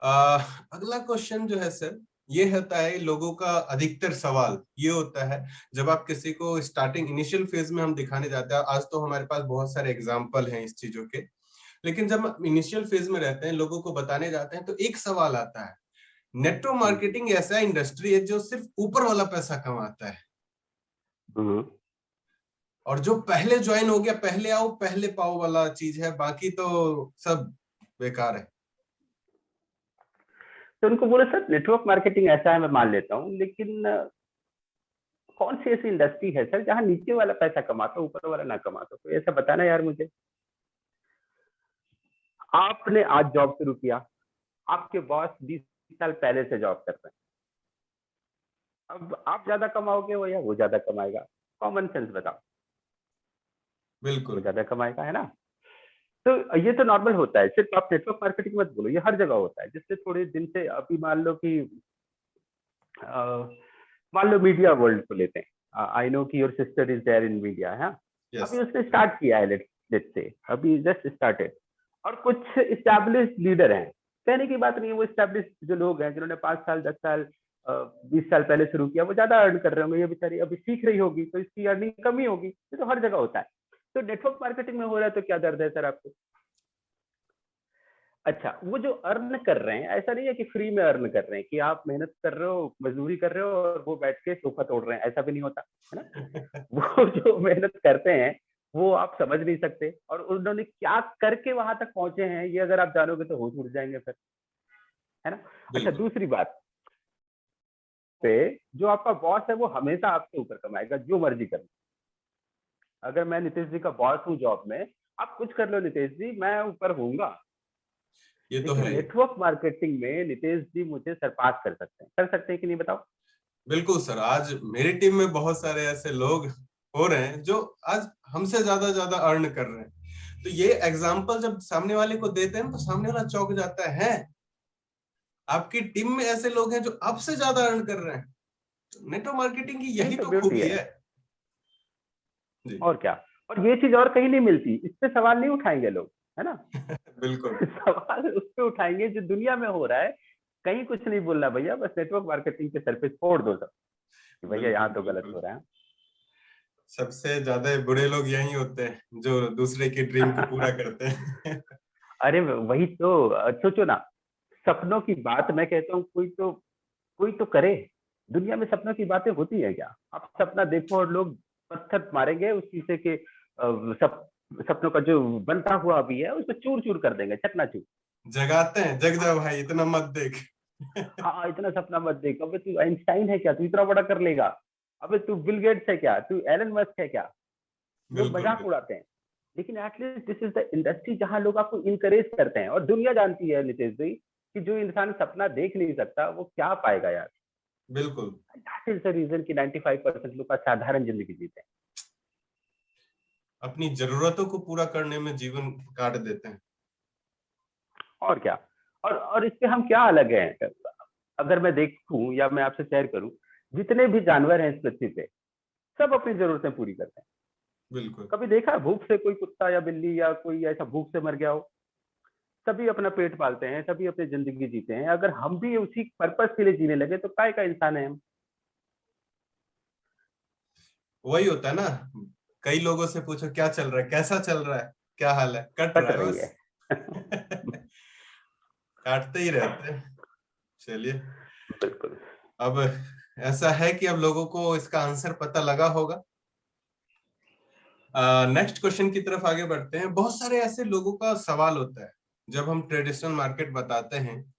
अगला क्वेश्चन जो है सर, ये होता है लोगों का अधिकतर सवाल ये होता है, जब आप किसी को स्टार्टिंग इनिशियल फेज में हम दिखाने जाते हैं, आज तो हमारे पास बहुत सारे एग्जाम्पल हैं इस चीजों के, लेकिन जब हम इनिशियल फेज में रहते हैं, लोगों को बताने जाते हैं, तो एक सवाल आता है, नेटवर्क मार्केटिंग ऐसा इंडस्ट्री है जो सिर्फ ऊपर वाला पैसा कमाता है, और जो पहले ज्वाइन हो गया, पहले आओ पहले पाओ वाला चीज है, बाकी तो सब बेकार है। तो उनको बोले सर नेटवर्क मार्केटिंग ऐसा है, मैं मान लेता हूँ, लेकिन कौन सी ऐसी इंडस्ट्री है सर जहाँ नीचे वाला पैसा कमाता हो ऊपर वाला ना कमाता हो? तो ऐसा बताना यार मुझे। आपने आज जॉब शुरू किया, आपके बॉस 20 साल पहले से जॉब कर रहे हैं, अब आप ज्यादा कमाओगे वो या वो ज्यादा कमाएगा? कॉमन सेंस बताओ। वो बिल्कुल ज्यादा कमाएगा, है ना? तो ये तो नॉर्मल होता है, सिर्फ आप नेटवर्क मार्केटिंग मत बोलो, ये हर जगह होता है। जिससे थोड़े दिन से अभी मान लो कि मान लो मीडिया वर्ल्ड को लेते हैं, आई नो कि your sister is there in media है। यस अभी उसने स्टार्ट किया है, लेट्स से अभी जस्ट स्टार्टेड, और कुछ इस्टेब्लिश लीडर हैं। कहने की बात नहीं है, वो इस्टेब्लिश जो लोग हैं जिन्होंने 5 साल 10 साल 20 साल पहले शुरू किया, वो ज्यादा अर्न कर रहे होंगे, ये बेचारी अभी सीख रही होगी तो इसकी अर्निंग कम ही होगी। ये तो हर जगह होता है। तो नेटवर्क मार्केटिंग में हो रहा है तो क्या दर्द है सर आपको? अच्छा, वो जो अर्न कर रहे हैं, ऐसा नहीं है कि फ्री में अर्न कर रहे हैं, कि आप मेहनत कर रहे हो, मजदूरी कर रहे हो और वो बैठ के सोफा तोड़ रहे हैं, ऐसा भी नहीं होता है ना। वो जो मेहनत करते हैं वो आप समझ नहीं सकते, और उन्होंने क्या करके वहां तक पहुंचे हैं ये अगर आप जानोगे तो होश उड़ जाएंगे फिर, है ना। अच्छा, बिल्कुल दूसरी बात पे, जो आपका बॉस है वो हमेशा आपके ऊपर कमाएगा जो मर्जी कर लो। अगर मैं नितेश जी का बॉस हूँ जॉब में, आप कुछ कर लो नितेश जी, मैं ऊपर हूँगा। ये तो लेकिन है ही। नेटवर्क मार्केटिंग में नितेश जी मुझे सरपास कर सकते हैं कि नहीं बताओ? बिल्कुल सर, आज मेरी टीम में बहुत सारे ऐसे लोग हो रहे हैं जो आज हमसे ज्यादा ज्यादा अर्न कर रहे हैं, तो ये एग्जाम्पल जब सामने वाले को देते हैं तो सामने वाला चौंक जाता है, आपकी टीम में ऐसे लोग हैं जो आपसे ज्यादा अर्न कर रहे हैं। तो नेटवर्क मार्केटिंग की यही यही तो तो ब्यूटी खूबी है। है। जी और क्या। और ये चीज और कहीं नहीं मिलती, इस पे सवाल नहीं उठाएंगे लोग, है ना। बिल्कुल सवाल उस पे उठाएंगे जो दुनिया में हो रहा है। कहीं कुछ नहीं बोलना भैया, बस नेटवर्क मार्केटिंग के सर पे छोड़ दो सब, कि भैया बिल्कुल यहाँ तो गलत बिल्कुल। हो रहा है। सबसे ज्यादा बुरे लोग यही होते हैं जो दूसरे की ड्रीम को पूरा करते हैं। अरे वही तो, सोचो ना, सपनों की बात मैं कहता हूँ, कोई तो करे। दुनिया में सपनों की बातें होती है क्या? आप सपना देखो और लोग पत्थर मारेंगे उस शीशे के, सपनों का जो बनता हुआ अभी है उसको चूर चूर कर देंगे, चकनाचूर। जगाते हैं, जग जा भाई, इतना मत देख। हाँ, इतना सपना मत देख, अबे तू आइंस्टाइन है क्या, तू इतना बड़ा कर लेगा? अबे तू बिल गेट्स है क्या, तू एलन मस्क है क्या? लोग बिल्कुल मजाक बिल्कुल। उड़ाते हैं। लेकिन at least this is the industry जहां लोग आपको इनकरेज करते हैं, और दुनिया जानती है नितेश भाई कि जो इंसान सपना देख नहीं सकता वो क्या पाएगा यार। बिल्कुल दैट इज द रीजन कि 95% लोग का साधारण जिंदगी जीते हैं। अपनी जरूरतों को पूरा करने में जीवन काट देते हैं। और क्या। और इससे हम क्या अलग हैं? अगर मैं देखूं या मैं आपसे शेयर करूं, जितने भी जानवर हैं इस पृथ्वी पे, सब अपनी जरूरतें पूरी करते हैं। बिल्कुल कभी देखा है भूख से कोई कुत्ता या बिल्ली या कोई ऐसा भूख से मर गया हो? सभी अपना पेट पालते हैं, सभी अपनी जिंदगी जीते हैं। अगर हम भी उसी पर्पस के लिए जीने लगे तो काय का इंसान है हम? वही होता है ना, कई लोगों से पूछो क्या चल रहा है, कैसा चल रहा है, क्या हाल है, कट कट रहा है रही बस। है। काटते ही रहते हैं। चलिए, बिल्कुल। अब ऐसा है कि अब लोगों को इसका आंसर पता लगा होगा। नेक्स्ट क्वेश्चन की तरफ आगे बढ़ते हैं। बहुत सारे ऐसे लोगों का सवाल होता है जब हम ट्रेडिशनल मार्केट बताते हैं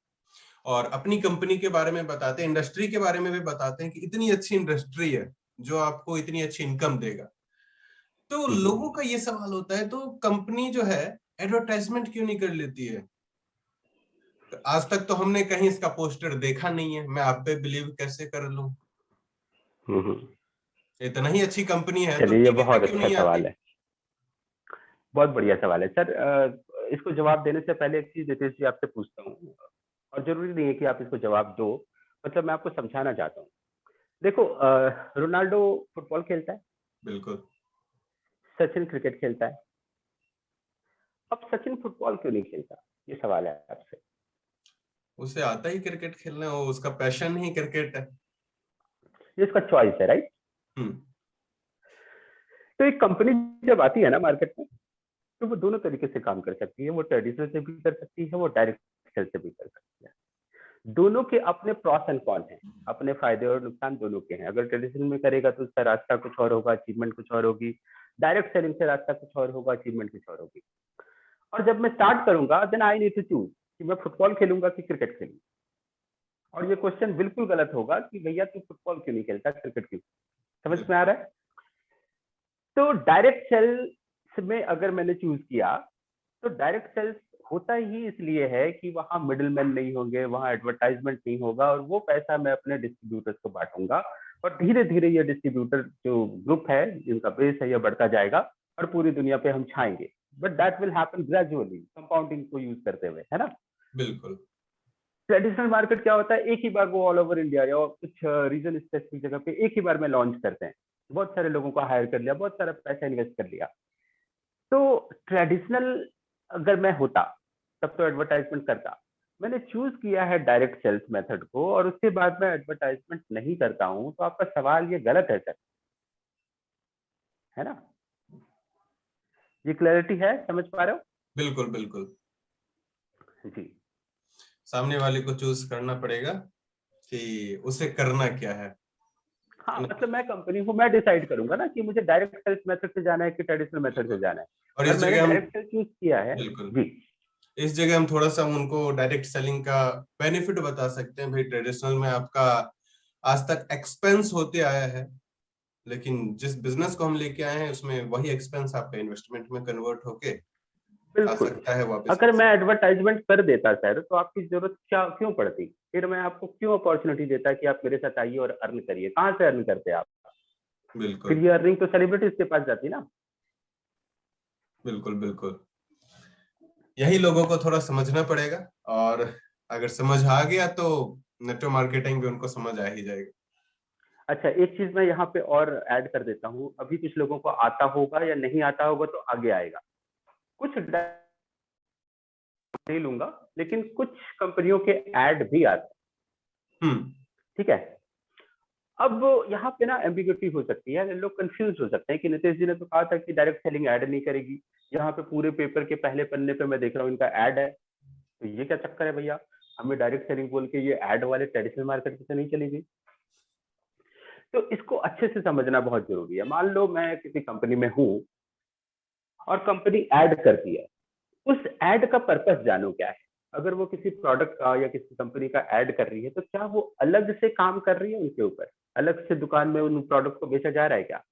और अपनी कंपनी के बारे में बताते हैं, इंडस्ट्री के बारे में भी बताते हैं कि इतनी अच्छी इंडस्ट्री है जो आपको इतनी अच्छी इनकम देगा, तो लोगों का ये सवाल होता है, तो कंपनी जो है एडवर्टाइजमेंट क्यों नहीं कर लेती है? आज तक तो हमने कहीं इसका पोस्टर देखा नहीं है, मैं आप पे बिलीव कैसे कर लूं? इतना ही अच्छी कंपनी है तो चलिए, ये टीवी पे बहुत क्यों अच्छा नहीं सवाल आती? है। बहुत बढ़िया सवाल है सर। इसको जवाब देने से पहले एक चीज नितेश जी आपसे पूछता हूँ, और जरूरी नहीं है कि आप इसको जवाब दो, मतलब मैं आपको समझाना चाहता हूँ। देखो, रोनाल्डो फुटबॉल खेलता है, बिल्कुल सचिन क्रिकेट खेलता है। अब सचिन फुटबॉल क्यों नहीं खेलता, ये सवाल है आपसे। उसे आता ही क्रिकेट खेलना है, उसका पैशन ही क्रिकेट है। ये उसका चॉइस है, राइट। हम्म। तो एक कंपनी जब आती है ना मार्केट में, तो वो दोनों तरीके से काम कर सकती है। वो ट्रेडिशनल से भी कर सकती है, वो डायरेक्ट सेल से भी कर सकती है। दोनों के अपने प्रॉस एंड कॉन हैं, अपने फायदे और नुकसान दोनों के हैं। अगर ट्रेडिशनल में करेगा तो उसका रास्ता कुछ और होगा, अचीवमेंट कुछ और होगी। डायरेक्ट सेलिंग से रास्ता कुछ और होगा, अचीवमेंट कुछ और होगी। और जब मैं स्टार्ट करूंगा, then I need to choose कि मैं फुटबॉल खेलूंगा कि क्रिकेट खेलूंगा। और ये क्वेश्चन बिल्कुल गलत होगा कि भैया तू फुटबॉल क्यों नहीं खेलता, क्रिकेट क्यों। समझ में आ रहा है। तो डायरेक्ट सेल्स में अगर मैंने चूज किया, तो डायरेक्ट सेल्स होता ही इसलिए है कि वहां मिडिल मैन नहीं होंगे, वहां एडवर्टाइजमेंट नहीं होगा, और वो पैसा मैं अपने डिस्ट्रीब्यूटर्स को बांटूंगा। और धीरे धीरे ये डिस्ट्रीब्यूटर जो ग्रुप है, जिनका बेस है, ये बढ़ता जाएगा और पूरी दुनिया पे हम छाएंगे। But that will happen gradually, compounding को यूज करते हुए, है ना। बिल्कुल। ट्रेडिशनल मार्केट क्या होता है, एक ही बार वो ऑल ओवर इंडिया या कुछ रीजन स्पेसिफिक जगह पे एक ही बार में लॉन्च करते हैं। बहुत सारे लोगों को हायर कर लिया, बहुत सारा पैसा इन्वेस्ट कर लिया। तो ट्रेडिशनल अगर मैं होता, तब तो एडवर्टाइजमेंट करता। मैंने चूज किया है डायरेक्ट सेल्स मेथड को, और उसके बाद मैं एडवर्टाइजमेंट नहीं करता हूं, तो आपका सवाल ये गलत है सर, है ना। ये क्लैरिटी है, समझ पा रहे बिल्कुल बिल्कुल। हो जी। सामने वाले को चूज करना पड़ेगा कि उसे करना क्या है हाँ, ना? मतलब मैं कंपनी हूँ, मैं डिसाइड करूंगा ना कि मुझे डायरेक्ट सेल्स मेथड से जाना है कि ट्रेडिशनल मेथड से बिल्कुल। जाना है। और और इस मैंने जगह हम, डायरेक्ट सेल्स चूज किया है। बिल्कुल, जी। इस जगह हम थोड़ा सा उनको डायरेक्ट सेलिंग का बेनिफिट बता सकते हैं। भाई ट्रेडिशनल में आपका आज तक एक्सपेंस होते आया है, लेकिन जिस बिजनेस को हम लेके आए हैं उसमें वही एक्सपेंस आपका इन्वेस्टमेंट में कन्वर्ट होके आ बिल्कुल। सकता है वापस अगर मैं पैसा। एडवर्टाइजमेंट कर देता सर, तो आपकी जरूरत क्या क्यों पड़ती, फिर मैं आपको क्यों अपॉर्चुनिटी देता कि आप मेरे साथ आइए और अर्न करिए। कहाँ से अर्न करते आप। फिर बिल्कुल ये अर्निंग तो सेलिब्रिटीज के पास जाती ना। बिल्कुल बिल्कुल। यही लोगों को थोड़ा समझना पड़ेगा, और अगर समझ आ गया तो नेटवर्क मार्केटिंग भी उनको समझ आ ही जाएगा। अच्छा, एक चीज मैं यहाँ पे और ऐड कर देता हूँ। अभी कुछ लोगों को आता होगा या नहीं आता होगा, तो आगे आएगा। कुछ नहीं लूंगा, लेकिन कुछ कंपनियों के ऐड भी आते हैं। हम्म। ठीक है। अब यहाँ पे ना एम्बिग्यूटी हो सकती है, लोग कंफ्यूज हो सकते हैं कि नितेश जी ने तो कहा था कि डायरेक्ट सेलिंग ऐड नहीं करेगी। यहाँ पे पूरे पेपर के पहले पन्ने पे मैं देख रहा हूँ इनका ऐड है। तो ये क्या चक्कर है भैया, हमें डायरेक्ट सेलिंग बोल के ये ऐड वाले ट्रेडिशनल मार्केट से नहीं चली गई। तो इसको अच्छे से समझना बहुत जरूरी है। मान लो मैं किसी कंपनी में हूँ और कंपनी ऐड करती है, उस ऐड का पर्पस जानो क्या है। अगर वो किसी प्रोडक्ट का या किसी कंपनी का ऐड कर रही है, तो क्या वो अलग से काम कर रही है उनके ऊपर, अलग से दुकान में उन प्रोडक्ट को बेचा जा रहा है क्या।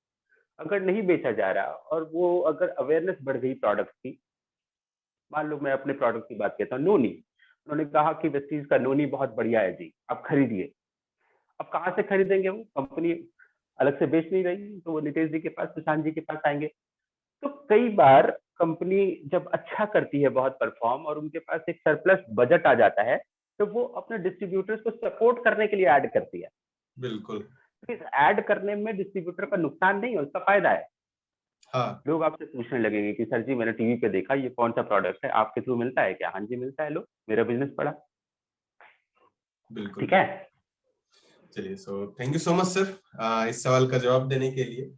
अगर नहीं बेचा जा रहा, और वो अगर अवेयरनेस बढ़ गई प्रोडक्ट की, मान लो मैं अपने प्रोडक्ट की बात करता हूँ, नोनी। उन्होंने कहा कि वेस्टीज का नोनी बहुत बढ़िया है जी, आप खरीदिए। अब कहाँ से खरीदेंगे, वो कंपनी अलग से बेच नहीं रही, तो वो नितेश जी के पास, सुशांत जी के पास आएंगे। तो कई बार कंपनी जब अच्छा करती है, बहुत परफॉर्म, और उनके पास एक सरप्लस बजट आ जाता है, तो वो अपने डिस्ट्रीब्यूटर्स को सपोर्ट करने के लिए ऐड करती है। बिल्कुल। तो इस ऐड करने में डिस्ट्रीब्यूटर का नुकसान नहीं है, उसका फायदा है। हाँ। लोग आपसे पूछने लगेंगे कि सर जी मैंने टीवी पे देखा, ये कौन सा प्रोडक्ट है, आपके थ्रू मिलता है क्या। हाँ जी मिलता है, लो मेरा बिजनेस पड़ा। बिल्कुल ठीक है। बिल्कुल। चलिए, so thank you so much sir इस सवाल का जवाब देने के लिए।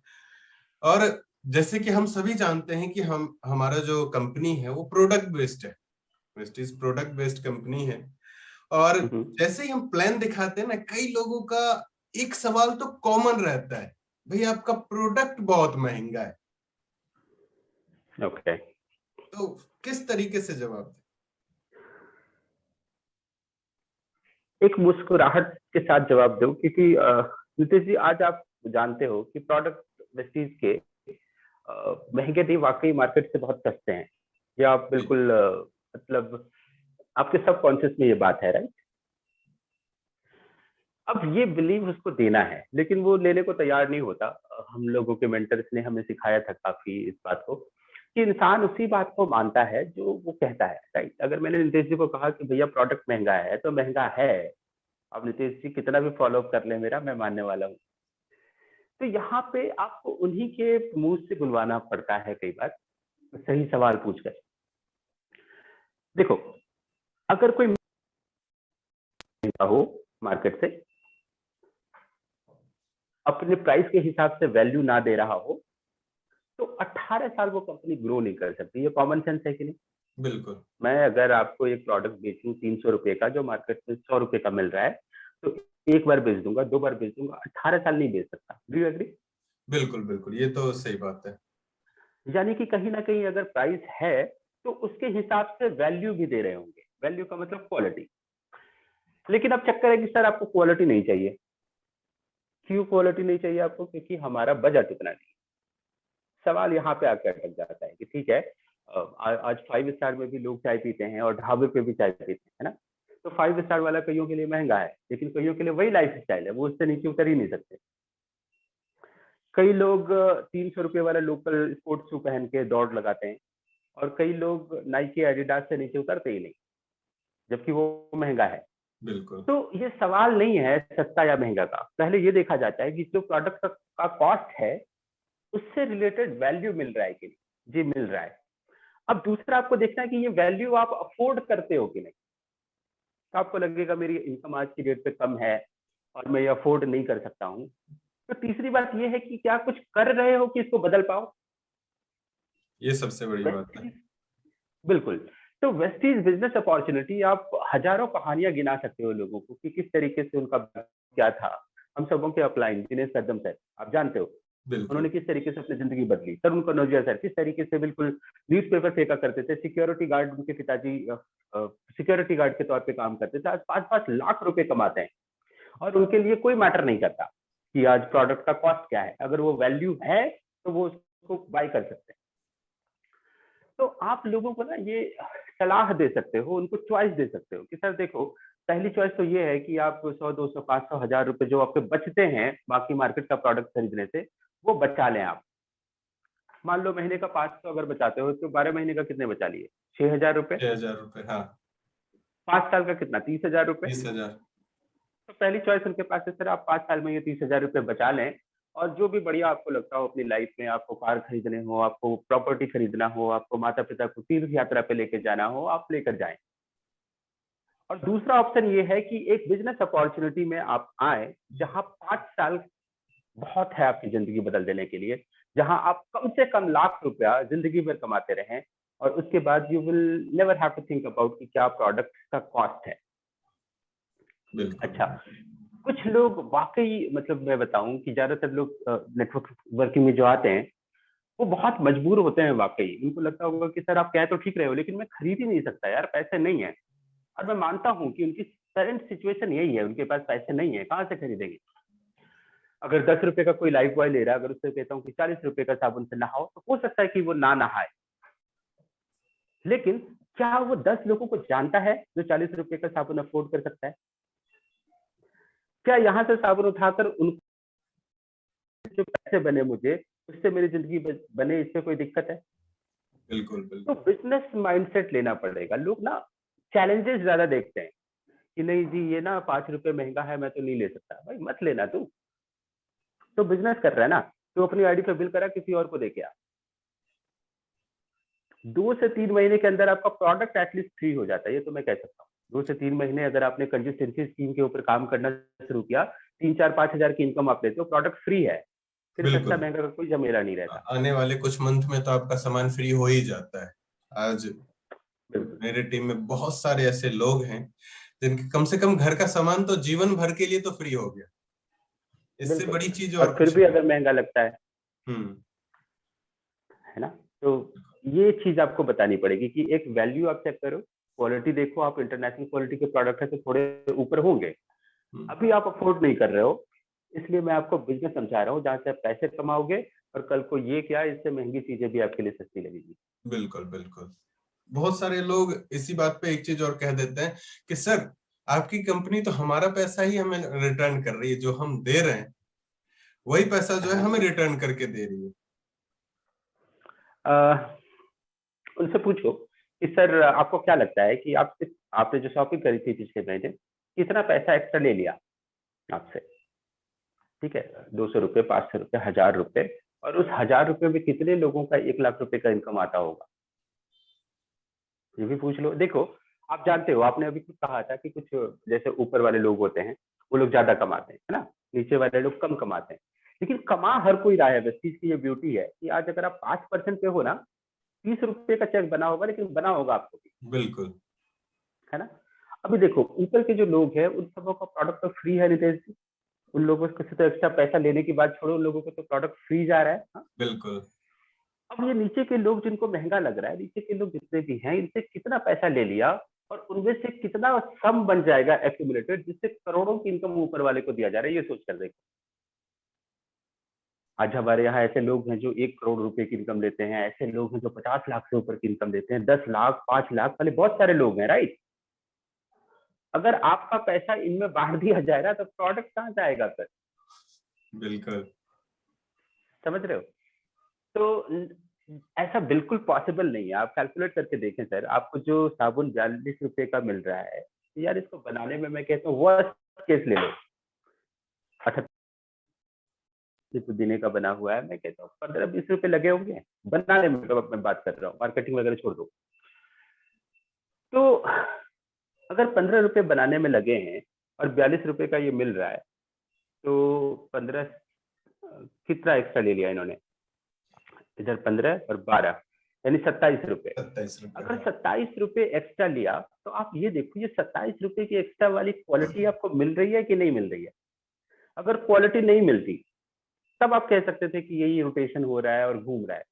और जैसे कि हम सभी जानते हैं कि हम, हमारा जो कंपनी है वो प्रोडक्ट बेस्ड है, वेस्टीज प्रोडक्ट बेस्ड कंपनी है। और जैसे ही हम प्लान दिखाते हैं ना, कई लोगों का एक सवाल तो कॉमन रहता है, भाई आपका प्रोडक्ट बहुत महंगा है। ओके। तो किस तरीके से जवाब दें? एक मुस्कुराहट के साथ जवाब दो, क्योंकि नितेश जी आज आप जानते हो कि प्रोडक्ट वेस्टीज के महंगे नहीं, वाकई मार्केट से बहुत सस्ते हैं। ये आप जी। बिल्कुल मतलब आपके सब कॉन्शियस में ये बात है, राइट। अब ये बिलीव उसको देना है, लेकिन वो लेने को तैयार नहीं होता। हम लोगों के मेंटर्स ने हमें सिखाया था काफी इस बात को, कि इंसान उसी बात को मानता है जो वो कहता है, राइट। अगर मैंने नितेश जी को कहा कि भैया प्रोडक्ट महंगा है, तो महंगा है। अब नितेश जी कितना भी फॉलो अप कर ले मेरा, मैं मानने वाला हूँ। तो यहाँ पे आपको उन्हीं के मुंह से बुलवाना पड़ता है कई बार, सही सवाल पूछकर। देखो, अगर कोई महंगा हो मार्केट से, अपने प्राइस के हिसाब से वैल्यू ना दे रहा हो, तो 18 साल वो कंपनी ग्रो नहीं कर सकती। ये कॉमन सेंस है कि नहीं? बिल्कुल मैं अगर आपको एक प्रोडक्ट बेचूं 300 रुपए का जो मार्केट में 100 रुपए का मिल रहा है, तो एक बार बेच दूंगा, 2 बार बेच दूंगा, 18 साल नहीं बेच सकता। Do you agree? बिल्कुल बिल्कुल, ये तो सही बात है। यानी कि कहीं ना कहीं अगर प्राइस है तो उसके हिसाब से वैल्यू भी दे रहे होंगे। वैल्यू का मतलब क्वालिटी। लेकिन अब चक्कर है कि सर आपको क्वालिटी नहीं चाहिए। क्यों क्वालिटी नहीं चाहिए आपको? क्योंकि हमारा बजट इतना नहीं। सवाल यहाँ पे आकर अटक जाता है कि ठीक है, आज 5 स्टार में भी लोग चाय पीते हैं और ढाबे पे भी चाय पीते हैं, है ना? तो 5 स्टार वाला कईयों के लिए महंगा है, लेकिन कईयों के लिए वही लाइफ स्टाइल है, वो उससे नीचे उतर ही नहीं सकते। कई लोग 300 रुपए वाला लोकल स्पोर्ट्स शू पहन के दौड़ लगाते हैं, और कई लोग नाइकी एडिडास से नीचे उतरते ही नहीं, जबकि वो महंगा है। बिल्कुल तो ये सवाल नहीं है सस्ता या महंगा का, पहले ये देखा जाता है कि जो प्रोडक्ट का कॉस्ट है उससे रिलेटेड वैल्यू मिल रहा है कि नहीं। जी मिल रहा है। अब दूसरा आपको देखना है कि ये वैल्यू आप अफोर्ड करते हो कि नहीं। तो आपको लगेगा मेरी इनकम आज की डेट पे कम है और मैं ये अफोर्ड नहीं कर सकता हूँ। तो तीसरी बात ये है कि क्या कुछ कर रहे हो कि इसको बदल पाओ। ये सबसे बड़ी बात है। बिल्कुल। तो वेस्टीज बिजनेस अपॉर्चुनिटी, आप हजारों कहानियां गिना सकते हो लोगों को कि किस तरीके से उनका क्या था। हम सबों के अपलाइन दिनेश कदम सर, आप जानते हो बिल्कुल उन्होंने किस तरीके से अपनी जिंदगी बदली। तरुण कनौजिया सर किस तरीके से बिल्कुल न्यूज़पेपर फेंका करते थे, सिक्योरिटी गार्ड, उनके पिताजी सिक्योरिटी गार्ड के तौर पे काम करते थे, आज 5-5 लाख रुपए कमाते हैं और उनके लिए कोई मैटर नहीं करता कि आज प्रोडक्ट का कॉस्ट क्या है। अगर वो वैल्यू है तो वो उसको बाय कर सकते हैं। तो आप लोगों को ना ये सलाह दे सकते हो, उनको चॉइस दे सकते हो कि सर देखो, पहली चॉइस तो ये है कि आप 100, 200, 500, 1000 रुपए जो आपके बचते हैं बाकी मार्केट का प्रोडक्ट खरीदने से, वो बचा लें आप। मान लो महीने का 500 अगर बचाते हो तो 12 महीने का कितने बचा लिए? 6000 रुपए। 6,000 रुपये, हाँ। 5 साल का कितना? 30,000 रुपए। 20,000। तो पहली चॉइस उनके पास है, सर आप 5 साल में ये 30,000 रुपए बचा लें, और जो भी बढ़िया आपको लगता हो अपनी लाइफ में, आपको कार खरीदने हो, आपको प्रॉपर्टी खरीदना हो, आपको माता पिता को तीर्थ यात्रा पे लेके जाना हो, आप लेकर जाएं। और दूसरा ऑप्शन ये है कि एक बिजनेस अपॉर्चुनिटी में आप आए जहां 5 साल बहुत है आपकी जिंदगी बदल देने के लिए, जहां आप कम से कम लाख रुपया जिंदगी भर कमाते रहें, और उसके बाद you will never have to think about कि क्या प्रोडक्ट का कॉस्ट है। बिल्कुल अच्छा, कुछ लोग वाकई, मतलब मैं बताऊं कि ज्यादातर लोग नेटवर्क वर्किंग में जो आते हैं वो बहुत मजबूर होते हैं। वाकई उनको लगता होगा कि सर आप कह तो ठीक रहे हो, लेकिन मैं खरीद ही नहीं सकता यार, पैसे नहीं है। और मैं मानता हूं कि उनकी करंट सिचुएशन यही है, उनके पास पैसे नहीं है, कहाँ से खरीदेंगे। अगर 10 रुपए का कोई लाइफ बॉय ले रहा है, अगर उससे कहता हूँ कि 40 रुपए का साबुन से नहाओ, तो हो सकता है कि वो ना नहाए। लेकिन क्या वो 10 लोगों को जानता है जो 40 रुपए का साबुन अफोर्ड कर सकता है? क्या यहाँ से साबुन उठाकर उन जो पैसे बने मुझे, उससे मेरी जिंदगी बने, इसमें कोई दिक्कत है? बिल्कुल तो बिल्कुल बिजनेस माइंडसेट लेना पड़ेगा। लोग ना चैलेंजेस ज्यादा देखते हैं कि नहीं जी ये ना 5 रुपए महंगा है, मैं तो नहीं ले सकता। भाई मत लेना, तू तो बिजनेस कर रहा है ना, तू अपनी आईडी पे बिल करा, किसी और को दे के आ। 2 से 3 महीने के अंदर आपका प्रोडक्ट एटलीस्ट फ्री हो जाता है, ये तो मैं कह सकता हूँ। 2 से 3 महीने अगर आपने कंसिस्टेंसी स्कीम के ऊपर काम करना शुरू किया, 3, 4, 5 हजार की इनकम आप लेते हो, प्रोडक्ट फ्री है, फिर सस्ता बिल्कुल। महंगा का कोई झमेला नहीं रहता। आने वाले कुछ मंथ में तो आपका सामान फ्री हो ही जाता है। आज बिल्कुल मेरे टीम में बहुत सारे ऐसे लोग हैं जिनके कम से कम घर का सामान तो जीवन भर के लिए तो फ्री हो गया। इससे बिल्कुल। बड़ी चीज और और फिर कुछ भी नहीं। अगर महंगा लगता हम्म। है ना? तो ये चीज आपको बतानी पड़ेगी कि एक वैल्यू आप चेक करो, क्वालिटी देखो। आप इंटरनेशनल क्वालिटी के प्रोडक्ट है तो थोड़े ऊपर होंगे, अभी आप अफोर्ड नहीं कर रहे हो, इसलिए मैं आपको बिजनेस समझा रहा हूँ जहां से आप पैसे कमाओगे, और कल को ये क्या, इससे महंगी चीजें भी आपके लिए सस्ती लगेगी। बिल्कुल बिल्कुल। बहुत सारे लोग इसी बात पे एक चीज और कह देते हैं कि सर आपकी कंपनी तो हमारा पैसा ही हमें रिटर्न कर रही है, जो हम दे रहे हैं वही पैसा जो है हाँ। हमें रिटर्न करके दे रही है। उनसे पूछो कि सर आपको क्या लगता है कि आपने जो शॉपिंग करी थी पिछले महीने, कितना पैसा एक्स्ट्रा ले लिया आपसे? ठीक है, 200 रुपये, 500 रुपये, 1000 रुपये, और उस 1000 रुपये में कितने लोगों का 1 लाख रुपए का इनकम आता होगा, ये भी पूछ लो। देखो, आप जानते हो, आपने अभी कुछ कहा था कि कुछ जैसे ऊपर वाले लोग होते हैं वो लोग ज्यादा कमाते हैं, है ना, नीचे वाले लोग कम कमाते हैं, लेकिन कमा हर कोई रहा है। बस चीज की ये ब्यूटी है कि आज अगर आप 5% पे हो ना, 30 रुपए का चेक बना होगा, लेकिन बना होगा आपको भी, बिल्कुल। है ना। अभी देखो ऊपर के जो लोग हैं उन सबों का प्रोडक्ट तो फ्री है नितेश जी, उन लोगों से तो एक्स्ट्रा पैसा लेने की बात छोड़ो, उन लोगों को तो प्रोडक्ट फ्री जा रहा है, हाँ? बिल्कुल। अब ये नीचे के लोग जिनको महंगा लग रहा है, नीचे के लोग जितने भी हैं, इनसे कितना पैसा ले लिया और उनमें से कितना सम बन जाएगा एक्यूमुलेटेड, जिससे करोड़ों की इनकम ऊपर वाले को दिया जा रहा है, ये सोच कर देखो। आज हमारे यहाँ ऐसे लोग हैं जो 1 करोड़ रुपए की इनकम लेते हैं, ऐसे लोग हैं जो 50 लाख से ऊपर की इनकम लेते हैं, 10 लाख 5 लाख वाले बहुत सारे लोग हैं, राइट। अगर आपका पैसा इनमें बांट दिया जाए ना, तो प्रोडक्ट कहाँ जाएगा सर? बिल्कुल। समझ रहे हो? तो ऐसा बिल्कुल पॉसिबल नहीं है। आप कैलकुलेट करके देखें सर, आपको जो साबुन 42 रुपए का मिल रहा है, यार इसको बनाने में मैं कहता हूँ वर्स्ट केस ले लो, 38 पुदीने का बना हुआ है, मैं कहता हूँ 15-20 रुपए लगे होंगे बनाने में, तो मैं बात कर रहा हूँ, मार्केटिंग वगैरह छोड़ दो। तो अगर 15 रुपए बनाने में लगे हैं और 42 रुपए का ये मिल रहा है, तो 15 कितना एक्स्ट्रा ले लिया इन्होंने, इधर 15 और 12 यानी 27 रुपए। 27 रुपए। अगर 27 रुपए एक्स्ट्रा लिया, तो आप ये देखो ये 27 रुपए की एक्स्ट्रा वाली क्वालिटी आपको मिल रही है कि नहीं मिल रही है? अगर क्वालिटी नहीं मिलती, तब आप कह सकते थे कि यही रोटेशन हो रहा है और घूम रहा है।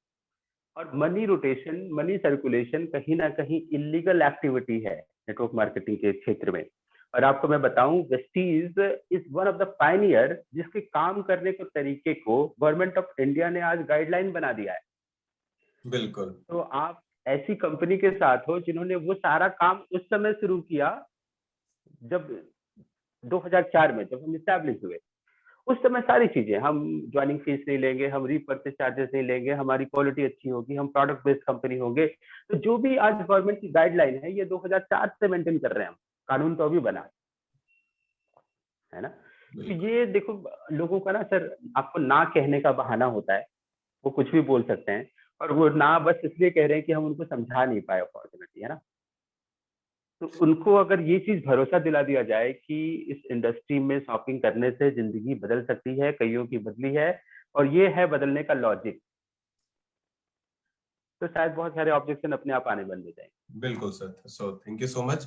और मनी रोटेशन, मनी सर्कुलेशन कहीं ना कहीं इलीगल एक्टिविटी है नेटवर्क मार्केटिंग के क्षेत्र में। और आपको मैं बताऊं, Vestige is one of the Pioneer, जिसके काम करने के तरीके को गवर्नमेंट ऑफ इंडिया ने आज गाइडलाइन बना दिया है। बिल्कुल। तो आप ऐसी कंपनी के साथ हो जिन्होंने वो सारा काम उस समय शुरू किया जब 2004 में, जब हम स्टैब्लिश हुए। उस समय सारी चीजें, हम ज्वाइनिंग फीस नहीं लेंगे, हम रीपर्चेस चार्जेस नहीं लेंगे, हमारी क्वालिटी अच्छी होगी, हम प्रोडक्ट बेस्ड कंपनी होंगे। तो जो भी आज गवर्नमेंट की गाइडलाइन है, ये 2004 से मेंटेन कर रहे हैं हम, कानून तो अभी बना है ना। तो बिल्कुल। ये देखो, लोगों का ना सर, आपको ना कहने का बहाना होता है, वो कुछ भी बोल सकते हैं, और वो ना बस इसलिए कह रहे हैं कि हम उनको समझा नहीं पाए अपॉर्चुनिटी, है ना। तो उनको अगर ये चीज भरोसा दिला दिया जाए कि इस इंडस्ट्री में शॉपिंग करने से जिंदगी बदल सकती है, कईयों की बदली है, और ये है बदलने का लॉजिक, तो शायद बहुत सारे ऑब्जेक्शन अपने आप आने बंद हो जाएंगे। बिल्कुल sir, so thank you so much.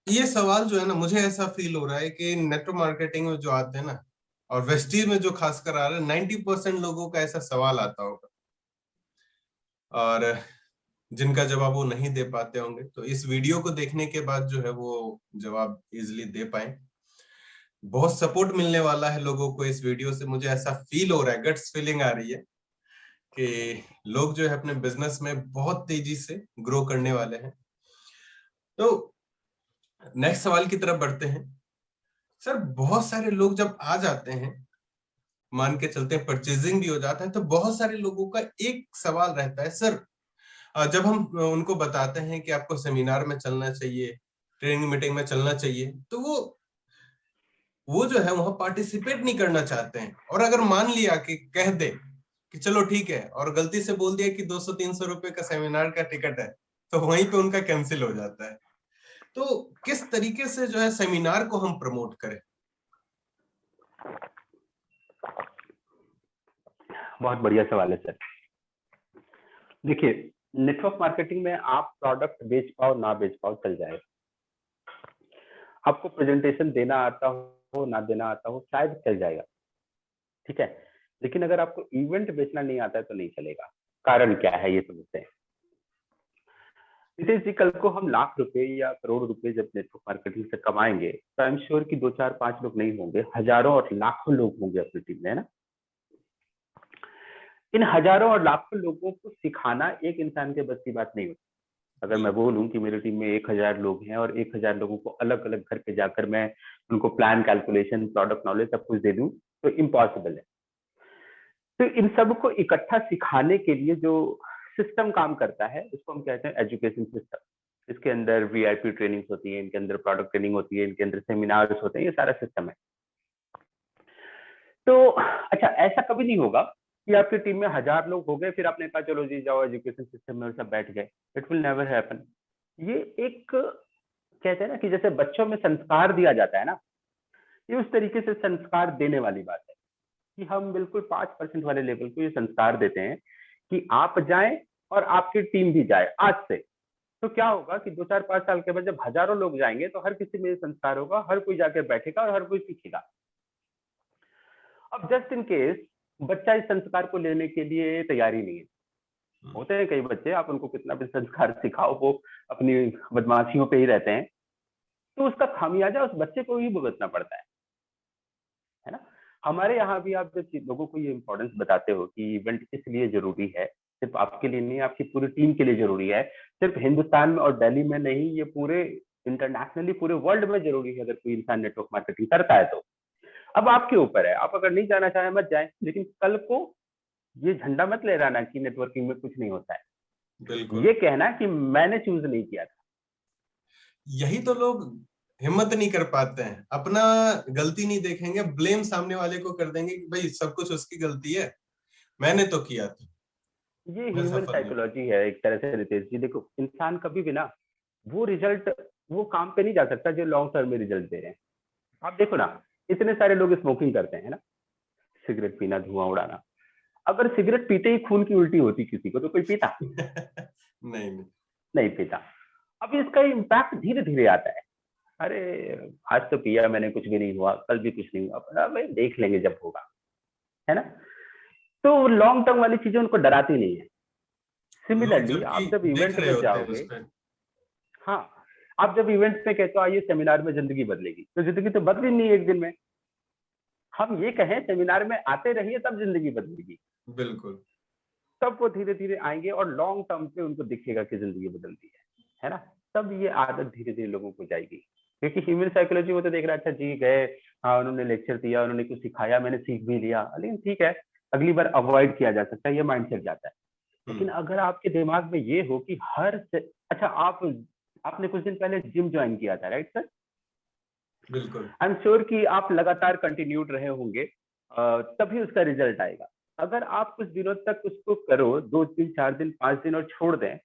ये सवाल जो है ना, मुझे ऐसा फील हो रहा है कि नेटवर्क मार्केटिंग में जो आते हैं ना, और वेस्टीज में जो खासकर आ रहा है, 90% लोगों का ऐसा सवाल आता होगा, और जिनका जवाब वो नहीं दे पाते होंगे, तो इस वीडियो को देखने के बाद जो है वो जवाब इजिली दे पाए। बहुत सपोर्ट मिलने वाला है लोगों को इस वीडियो से, मुझे ऐसा फील हो रहा है, गट्स फीलिंग आ रही है कि लोग जो है अपने बिजनेस में बहुत तेजी से ग्रो करने वाले हैं। तो नेक्स्ट सवाल की तरफ बढ़ते हैं। सर, बहुत सारे लोग जब आ जाते हैं, मान के चलते हैं परचेजिंग भी हो जाता है, तो बहुत सारे लोगों का एक सवाल रहता है, सर जब हम उनको बताते हैं कि आपको सेमिनार में चलना चाहिए, ट्रेनिंग मीटिंग में चलना चाहिए, तो वो जो है वहां पार्टिसिपेट नहीं करना चाहते हैं। और अगर मान लिया कि कह दे कि चलो ठीक है, और गलती से बोल दिया कि 200-300 रुपए का सेमिनार का टिकट है, तो वहीं पे उनका कैंसिल हो जाता है। तो किस तरीके से जो है सेमिनार को हम प्रमोट करें? बहुत बढ़िया सवाल है सर। देखिए, नेटवर्क मार्केटिंग में आप प्रोडक्ट बेच पाओ ना बेच पाओ चल जाएगा, आपको प्रेजेंटेशन देना आता हो ना देना आता हो शायद चल जाएगा, ठीक है। लेकिन अगर आपको इवेंट बेचना नहीं आता है तो नहीं चलेगा। कारण क्या है ये समझते हैं। नितेश जी, कल को हम लाख रुपए या करोड़ रुपए जब नेटवर्क मार्केटिंग से कमाएंगे, तो आई एम श्योर कि 2 4 5 लोग नहीं होंगे, हजारों और लाखों लोग होंगे अपनी टीम में, है ना। इन हजारों और लाखों लोगों को सिखाना एक इंसान के बस की बात नहीं होती। अगर मैं बोलूं कि मेरी टीम में 1,000 लोग हैं और 1,000 लोगों को अलग अलग घर पे जाकर मैं उनको प्लान, कैलकुलेशन, प्रोडक्ट नॉलेज सब कुछ दे दूं, तो इम्पॉसिबल है। तो इन सब को इकट्ठा सिखाने के लिए जो सिस्टम काम करता है, उसको हम कहते हैं एजुकेशन सिस्टम। इसके अंदर वीआईपी ट्रेनिंग होती है, इनके अंदर प्रोडक्ट ट्रेनिंग होती है, इनके अंदर सेमिनार्स होते हैं, ये सारा सिस्टम है। तो अच्छा, ऐसा कभी नहीं होगा कि आपकी टीम में 1,000 लोग हो गए, फिर आपने कहा चलो जी जाओ एजुकेशन सिस्टम में सब बैठ गए। It will never happen. ये एक कहते हैं ना कि जैसे बच्चों में संस्कार दिया जाता है ना, ये उस तरीके से संस्कार देने वाली बात है कि हम बिल्कुल 5% वाले लेवल को ये संस्कार देते हैं कि आप जाएं और आपकी टीम भी जाए आज से। तो क्या होगा कि 2 4 5 साल के बाद जब हजारों लोग जाएंगे तो हर किसी में ये संस्कार होगा, हर कोई जाके बैठेगा और हर कोई सीखेगा। अब जस्ट इन केस बच्चा इस संस्कार को लेने के लिए तैयारी नहीं है, होते हैं कई बच्चे, आप उनको कितना भी संस्कार सिखाओ वो अपनी बदमाशियों पे ही रहते हैं, तो उसका खामियाजा उस बच्चे को ही भुगतना पड़ता है ना। हमारे यहाँ भी आप जब लोगों को ये इंपॉर्टेंस बताते हो कि इवेंट किस लिए जरूरी है, सिर्फ आपके लिए नहीं, आपकी पूरी टीम के लिए जरूरी है, सिर्फ हिंदुस्तान में और दिल्ली में नहीं, ये पूरे इंटरनेशनली पूरे वर्ल्ड में जरूरी है अगर कोई इंसान नेटवर्क मार्केटिंग करता है तो। अब आपके ऊपर है, आप अगर नहीं जाना चाहे मत जाए, लेकिन कल को ये झंडा मत लहराना कि नेटवर्किंग में कुछ नहीं होता है, बिल्कुल। ये कहना कि मैंने चूज नहीं किया था। यही तो लोग हिम्मत नहीं कर पाते हैं, अपना गलती नहीं देखेंगे, ब्लेम सामने वाले को कर देंगे कि भाई सब कुछ उसकी गलती है, मैंने तो किया था, ये मैं ह्यूमन सफल नहीं। साइकोलॉजी है एक तरह से रितेश जी। देखो इंसान कभी भी ना वो रिजल्ट, वो काम पे नहीं जा सकता जो लॉन्ग टर्म में रिजल्ट दे रहे हैं। आप देखो ना, इतने सारे लोग स्मोकिंग करते हैं ना, सिगरेट पीना, धुआं उड़ाना। अगर सिगरेट पीते ही खून की उल्टी होती किसी को तो कोई पीता? नहीं नहीं। नहीं पीता। अब इसका इम्पैक्ट धीरे धीरे आता है, अरे आज तो पिया मैंने, कुछ भी नहीं हुआ, कल भी कुछ नहीं हुआ, भाई देख लेंगे जब होगा, है ना। तो लॉन्ग टर्म वाली चीजें उनको डराती नहीं है। लोग सिमिलरली जबकि आप जब देख इवेंट रहे में होते हैं उस जाओगे, पर। हाँ, आप जब इवेंट में कहते हो आइए सेमिनार में जिंदगी बदलेगी, तो जिंदगी तो बदली नहीं एक दिन में। हम ये कहें सेमिनार में आते रहिए तब जिंदगी बदलेगी, बिल्कुल। तब वो धीरे धीरे आएंगे और लॉन्ग टर्म पे उनको दिखेगा कि जिंदगी बदलती है ना। तब ये आदत धीरे धीरे लोगों को जाएगी, क्योंकि ह्यूमन साइकोलॉजी वो तो देख रहा है, अच्छा जी गए, हाँ उन्होंने लेक्चर दिया, उन्होंने कुछ सिखाया, मैंने सीख भी लिया, लेकिन ठीक है अगली बार अवॉइड किया जा सकता है, ये माइंडसेट जाता है। लेकिन अगर आपके दिमाग में ये हो कि अच्छा आपने कुछ दिन पहले जिम ज्वाइन किया था, राइट सर? बिल्कुल। आई एम श्योर कि आप लगातार कंटिन्यूड रहे होंगे, तभी उसका रिजल्ट आएगा। अगर आप कुछ दिनों तक उसको करो, 2 3 4 दिन 5 दिन और छोड़ दें,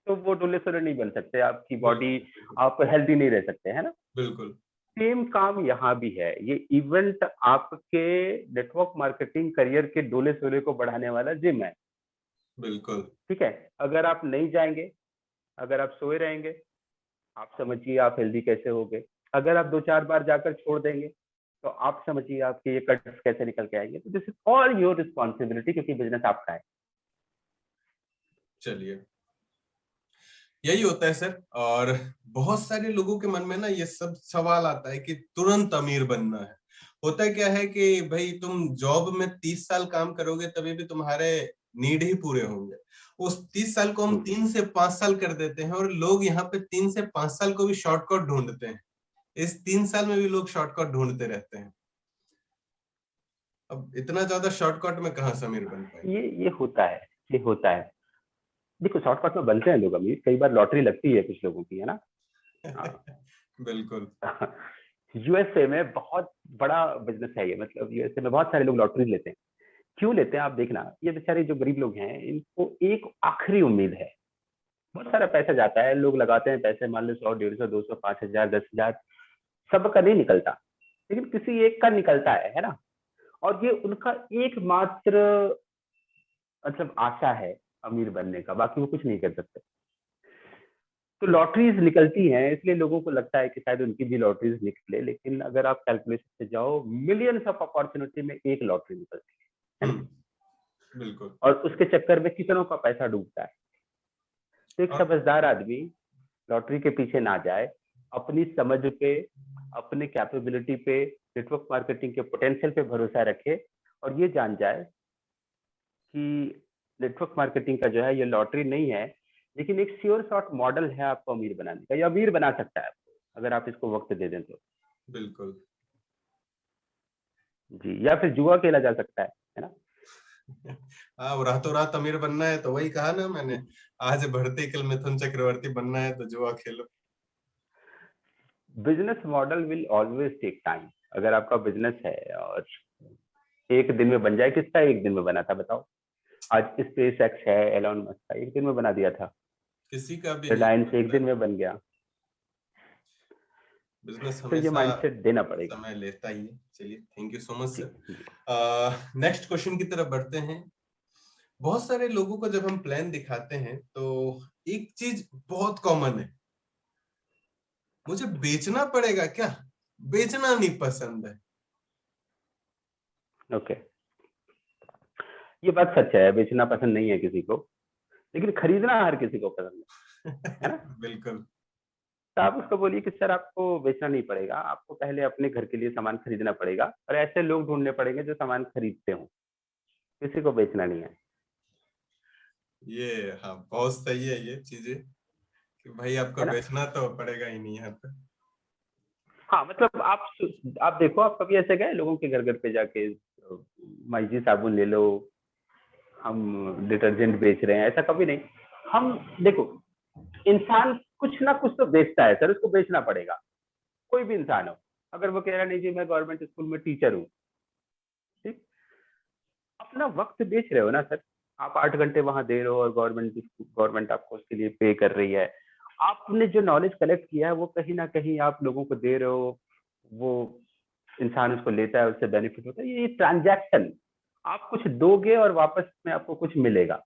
तो वो डोले सोले नहीं बन सकते, आपकी बॉडी, बिल्कुल। आप हेल्दी नहीं रह सकते, है ना। बिल्कुल। सेम काम यहाँ भी है, ये इवेंट आपके नेटवर्क मार्केटिंग करियर के डोले सोले को बढ़ाने वाला जिम है। बिल्कुल। ठीक है, अगर आप नहीं जाएंगे, अगर आप सोए रहेंगे, आप समझिए आप हेल्दी कैसे होगे। अगर आप 2 4 बार जाकर छोड़ देंगे, तो आप समझिए आपके ये कट्स कैसे निकल के आएंगे। तो this is all your responsibility, क्योंकि बिजनेस आपका है। चलिए, यही होता है सर। और बहुत सारे लोगों के मन में ना ये सब सवाल आता है कि तुरंत अमीर बनना है। होता क्या है कि भाई तुम जॉब में 30 साल काम करोगे तभी भी तुम्हारे नीड ही पूरे होंगे। उस 30 साल को हम 3 से 5 साल कर देते हैं, और लोग यहाँ पे 3 से 5 साल को भी शॉर्टकट ढूंढते हैं। इस 3 साल में भी लोग शॉर्टकट ढूंढते रहते हैं। अब इतना ज्यादा शॉर्टकट में कहाँ से अमीर बन पाएंगे। ये होता है, ये होता है। देखो शॉर्टकट में बनते हैं लोग अमीर, कई बार लॉटरी लगती है कुछ लोगों की, है ना। बिल्कुल। यूएसए में बहुत बड़ा बिजनेस है ये, मतलब यूएसए में बहुत सारे लोग लॉटरी लेते हैं। क्यों लेते हैं आप देखना, ये बेचारे जो गरीब लोग हैं इनको एक आखिरी उम्मीद है। बहुत सारा पैसा जाता है, लोग लगाते हैं पैसे, मान लो 100 150 200 5,000 10,000, सबका नहीं निकलता, लेकिन किसी एक का निकलता है ना। और ये उनका एकमात्र मतलब आशा है अमीर बनने का, बाकी वो कुछ नहीं कर सकते। तो लॉटरीज निकलती हैं, इसलिए लोगों को लगता है कि शायद उनकी भी लॉटरीज निकले, लेकिन अगर आप कैलकुलेशन से जाओ, मिलियंस ऑफ अपॉर्चुनिटी में एक लॉटरी निकलती है ना। बिल्कुल। और उसके चक्कर में कितनों का पैसा डूबता है। तो एक और समझदार आदमी लॉटरी के पीछे ना जाए, अपनी समझ पे, अपने कैपेबिलिटी पे, नेटवर्क मार्केटिंग के पोटेंशियल पे भरोसा रखे, और ये जान जाए कि नेटवर्क मार्केटिंग का जो है ये लॉटरी नहीं है, लेकिन एक श्योर शॉट मॉडल है आपको अमीर बनाने का। ये अमीर बना सकता है आपको अगर आप इसको वक्त दे दें तो। बिल्कुल। जी, या फिर जुआ खेला जा सकता है ना। हाँ, वो रातों रात अमीर बनना है तो वही कहा ना मैंने, आज भरती कल मिथुन चक्रवर्ती बनना है तो जुआ खेलो। Business model will always take time. अगर आपका बिजनेस है और एक दिन में बन जाए, किसका एक दिन में बना था बताओ? आज स्पेस एक्स है, एलॉन मस्क का एक दिन में बना दिया था। किसी का भी नहीं रिलायंस एक दिन में बन गया। बिजनेस तो ये हमेशा माइंडसेट देना पड़ेगा। समय लेता ही है। चलिए, थैंक यू सो मच जी, सर। नेक्स्ट क्वेश्चन की तरफ बढ़ते हैं। बहुत सारे लोगों को जब हम प्लान दिखाते हैं तो एक चीज बहुत कॉमन है, मुझे बेचना पड़ेगा क्या, बेचना नहीं पसंद है। ओके, ये बात सच है, बेचना पसंद नहीं है किसी को, लेकिन खरीदना हर किसी को पसंद है ना? बिल्कुल। तो आप उसको बोलिए कि सर आपको बेचना नहीं पड़ेगा, आपको पहले अपने घर के लिए सामान खरीदना पड़ेगा और ऐसे लोग ढूंढने पड़ेंगे जो सामान खरीदते हो, किसी को बेचना नहीं है। ये हाँ, बहुत सही है ये चीजें कि भाई आपको है ना? बेचना तो पड़ेगा ही नहीं यहाँ पे। हाँ, मतलब आप देखो, आप कभी ऐसे गए लोगों के घर घर पे जाके माइजी साबुन ले लो, हम डिटर्जेंट बेच रहे हैं, ऐसा कभी नहीं। हम देखो, इंसान कुछ ना कुछ तो बेचता है सर, उसको बेचना पड़ेगा। कोई भी इंसान हो, अगर वो कह रहा नहीं जी मैं गवर्नमेंट स्कूल में टीचर हूँ, ठीक, अपना वक्त बेच रहे हो ना सर। आप 8 घंटे वहां दे रहे हो और गवर्नमेंट आपको उसके लिए पे कर रही है। आपने जो नॉलेज कलेक्ट किया है वो कहीं ना कहीं आप लोगों को दे रहे हो, वो इंसान उसको लेता है, उससे बेनिफिट होता है। ये ट्रांजैक्शन, आप कुछ दोगे और वापस में आपको कुछ मिलेगा,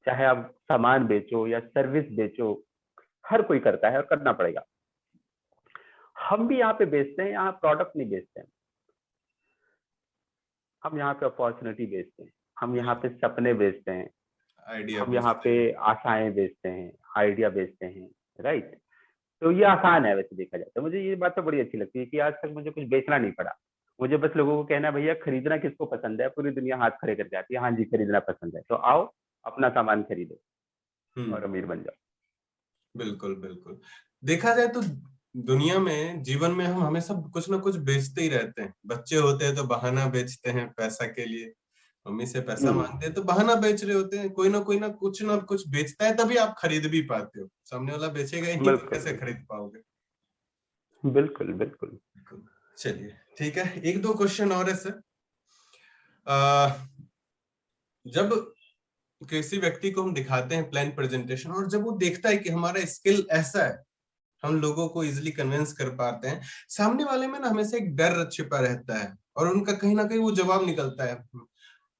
चाहे आप सामान बेचो या सर्विस बेचो, हर कोई करता है और करना पड़ेगा। हम भी यहाँ पे बेचते हैं, यहाँ प्रोडक्ट नहीं बेचते हैं, हम यहाँ पे अपॉर्चुनिटी बेचते हैं, हम यहाँ पे सपने बेचते हैं, आइडिया हम यहाँ बेचते पे हैं। आशाएं बेचते हैं, आइडिया बेचते हैं। राइट? तो ये आसान है वैसे देखा जाए तो। मुझे ये बात तो बड़ी अच्छी लगती है कि आज तक मुझे कुछ बेचना नहीं पड़ा। मुझे बस लोगों को कहना है भैया खरीदना किसको पसंद है, पूरी दुनिया हाथ खड़े कर जाती है, हाँ जी खरीदना पसंद है, तो आओ अपना सामान खरीदो और अमीर बन जाओ। बिल्कुल बिल्कुल। देखा जाए तो दुनिया में, जीवन में हम हमेशा कुछ ना कुछ बेचते ही रहते हैं। बच्चे होते हैं तो बहाना बेचते हैं पैसा के लिए, मम्मी से पैसा मांगते हैं तो बहाना बेच रहे होते हैं। कोई ना कुछ बेचता है, तभी आप खरीद भी पाते हो। सामने वाला बेचेगा ही नहीं तो बिल्कुल कैसे खरीद पाओगे। बिल्कुल बिल्कुल। बिल्कुल। चलिए ठीक है, एक दो क्वेश्चन और है सर। अ, जब किसी व्यक्ति को हम दिखाते हैं प्लान प्रेजेंटेशन, और जब वो देखता है कि हमारा स्किल ऐसा है, हम लोगों को इजिली कन्विंस कर पाते हैं, सामने वाले में ना हमेशा एक डर छिपा रहता है और उनका कहीं ना कहीं वो जवाब निकलता है,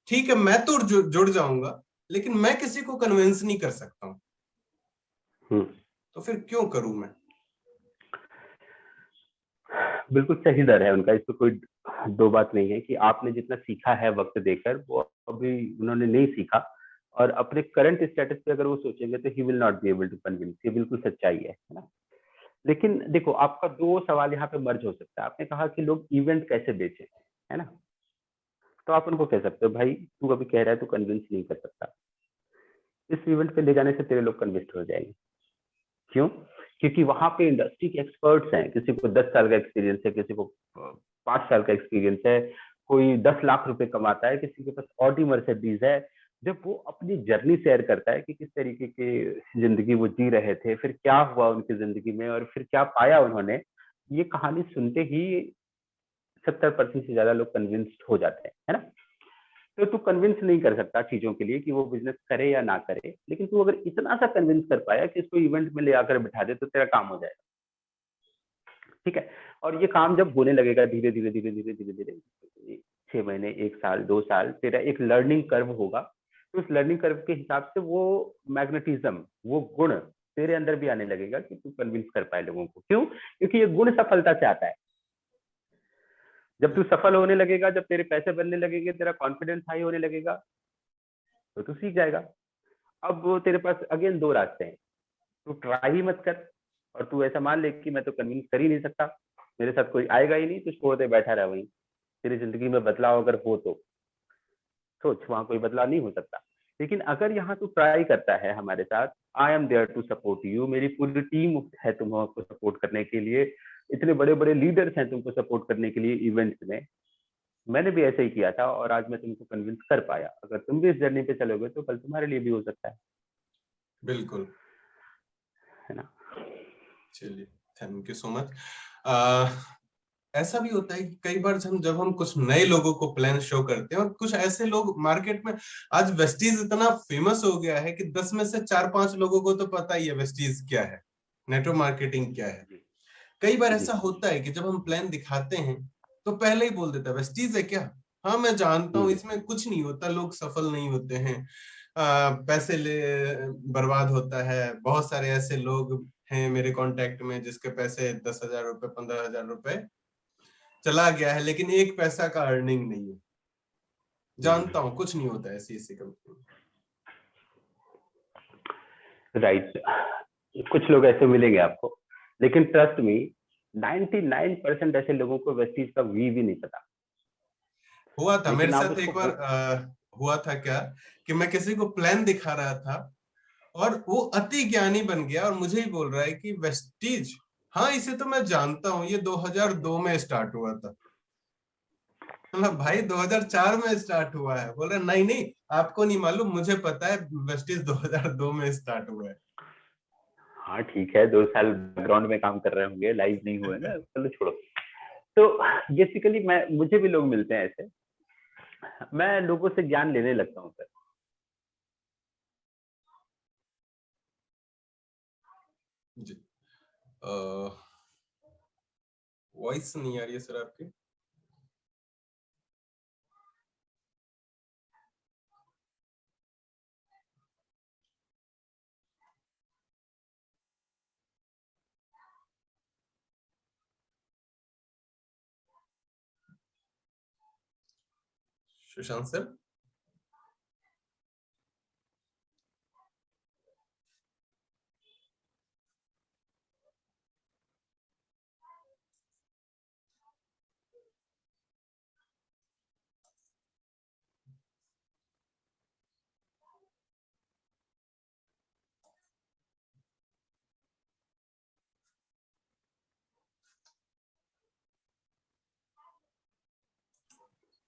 ठीक है मैं तो जुड़ जाऊंगा, लेकिन मैं किसी को कन्विंस नहीं कर सकता हूँ, तो फिर क्यों करूं मैं। बिल्कुल सही दर है उनका, इसमें कोई दो बात नहीं है कि आपने जितना सीखा है वक्त देकर वो अभी उन्होंने नहीं सीखा। और अपने करंट स्टेटस पे अगर वो सोचेंगे तो he will not be able to convince, ये बिल्कुल सच्चाई है ना? लेकिन देखो, आपका दो सवाल यहाँ पे मर्ज हो सकता है। आपने कहा कि लोग इवेंट कैसे बेचे, है ना? तो आप उनको कह सकते हो भाई तू अभी कह रहा है तू कन्विंस नहीं कर सकता, इस इवेंट पे ले जाने से तेरे लोग कन्विंस हो जाएंगे। क्यों? क्योंकि वहां पे इंडस्ट्री के एक्सपर्ट्स हैं, किसी को 10 साल का एक्सपीरियंस है, किसी को 5 साल का एक्सपीरियंस है, कोई 10 लाख रुपए कमाता है, किसी के पास ऑडी मर्सिडीज है। जब वो अपनी जर्नी शेयर करता है कि किस तरीके की जिंदगी वो जी रहे थे, फिर क्या हुआ उनकी जिंदगी में और फिर क्या पाया उन्होंने, ये कहानी सुनते ही 70% से ज्यादा लोग कन्विंस्ड हो जाते हैं, है ना? तो तू कन्विंस नहीं कर सकता चीजों के लिए कि वो बिजनेस करे या ना करे, लेकिन तू अगर इतना सा कन्विंस कर पाया कि इसको इवेंट में ले आकर बिठा दे तो तेरा काम हो जाएगा। ठीक है? और ये काम जब होने लगेगा धीरे धीरे धीरे धीरे धीरे धीरे, 6 महीने, 1 साल, 2 साल, तेरा एक लर्निंग कर्व होगा। तो उस लर्निंग कर्व के हिसाब से वो मैग्नेटिज्म, वो गुण तेरे अंदर भी आने लगेगा कि तू कन्विंस कर पाए लोगों को। क्यों? क्योंकि ये गुण सफलता से आता है। जब तू सफल होने लगेगा, जब तेरे पैसे बनने लगेंगे, तेरा कॉन्फिडेंस हाई होने लगेगा, तो तू सीख जाएगा। अब वो तेरे पास अगेन दो रास्ते हैं, तू ट्राई ही मत कर और तू ऐसा मान ले कि मैं तो कन्विंस कर ही नहीं सकता, मेरे साथ कोई आएगा ही नहीं, तो छोड़ दे, बैठा रहा वहीं। तेरी जिंदगी में बदलाव अगर हो तो सोच, वहां कोई बदलाव नहीं हो सकता। लेकिन अगर यहाँ तू ट्राई करता है हमारे साथ, I am there to support you, मेरी पूरी टीम है तुमको सपोर्ट करने के लिए, इतने बड़े बड़े लीडर्स हैं तुमको सपोर्ट करने के लिए इवेंट्स में। मैंने भी ऐसे ही किया था और आज मैं तुमको कन्विंस कर पाया। अगर तुम भी इस जर्नी पे चलोगे तो कल तुम्हारे लिए भी हो सकता बिल्कुल। है ना? चलिए, थैंक यू सो मच। ऐसा भी होता है कि कई बार जब हम कुछ नए लोगों को प्लान शो करते हैं, और कुछ ऐसे लोग मार्केट में, आज वेस्टीज इतना फेमस हो गया है कि 10 में से 4-5 लोगों को तो पता ही है वेस्टीज क्या है, नेटवर्क मार्केटिंग क्या है। जी कई बार जी। ऐसा होता है कि जब हम प्लान दिखाते हैं तो पहले ही बोल देता है वेस्टीज है क्या। हाँ मैं जानता हूँ, इसमें कुछ नहीं होता, लोग सफल नहीं होते हैं, पैसे ले बर्बाद होता है, बहुत सारे ऐसे लोग हैं मेरे कांटेक्ट में जिसके पैसे 10,000 रुपए 15,000 रुपए चला गया है, लेकिन एक पैसा का अर्निंग नहीं है। जानता हूँ कुछ नहीं होता ऐसी ऐसी कंपनी में। राइट। कुछ लोग ऐसे मिलेंगे आपको, लेकिन ट्रस्ट मी 99% ऐसे लोगों को वेस्टीज का वी भी नहीं पता। हुआ था मेरे लेकिन आप साथ उसको एक बार, हुआ था क्या कि मैं किसी को प्लान दिखा रहा था और वो अति ज्ञानी बन गया और मुझे ही बोल रहा है कि वेस्टीज, हाँ इसे तो मैं जानता हूँ, ये 2002 में स्टार्ट हुआ था। मतलब भाई 2004 में स्टार्ट हुआ है। बोल रहा नहीं नहीं, आपको नहीं मालूम, मुझे पता है वेस्टीज 2002 में स्टार्ट हुआ है। हाँ ठीक है, 2 साल बैकग्राउंड में काम कर रहे होंगे, लाइव नहीं हुए ना, चलो छोड़ो। तो बेसिकली मैं, मुझे भी लोग मिलते हैं ऐसे, मैं लोगों से ज्ञान लेने लगता हूँ सर। जी। वॉइस नहीं आ रही है सर आपकी। सुशांत सर।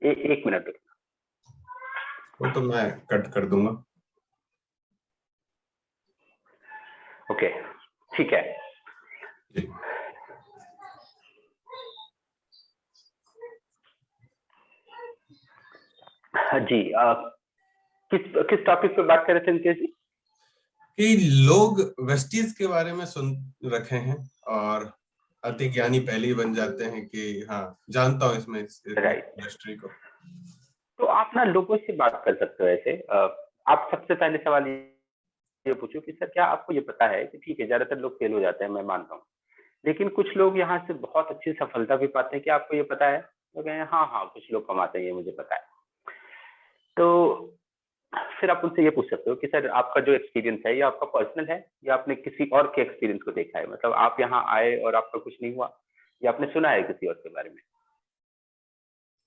एक मिनट। वो तो मैं कट कर दूंगा। ओके, ठीक है। जी। हाँ जी, किस किस टॉपिक पे बात कर रहे थे नितेश जी? कि लोग वेस्टीज के बारे में सुन रखे हैं और अति ज्ञानी पहले ही बन जाते हैं कि हाँ जानता हूँ इसमें राइट। इंडस्ट्री को। तो आप ना लोगों से बात कर सकते हो ऐसे। आप सबसे पहले सवाल ये पूछो कि सर क्या आपको ये पता है कि, ठीक है ज्यादातर लोग फेल हो जाते हैं, मैं मानता हूँ, लेकिन कुछ लोग यहाँ से बहुत अच्छी सफलता भी पाते हैं, कि आपको ये पता है? तो कहें हाँ हाँ कुछ लोग कमाते हैं, ये मुझे पता है। तो फिर आप उनसे ये पूछ सकते हो कि सर आपका जो एक्सपीरियंस है ये आपका पर्सनल है, या आपने किसी और के एक्सपीरियंस को देखा है? मतलब आप यहाँ आए और आपका कुछ नहीं हुआ, या आपने सुना है किसी और के बारे में?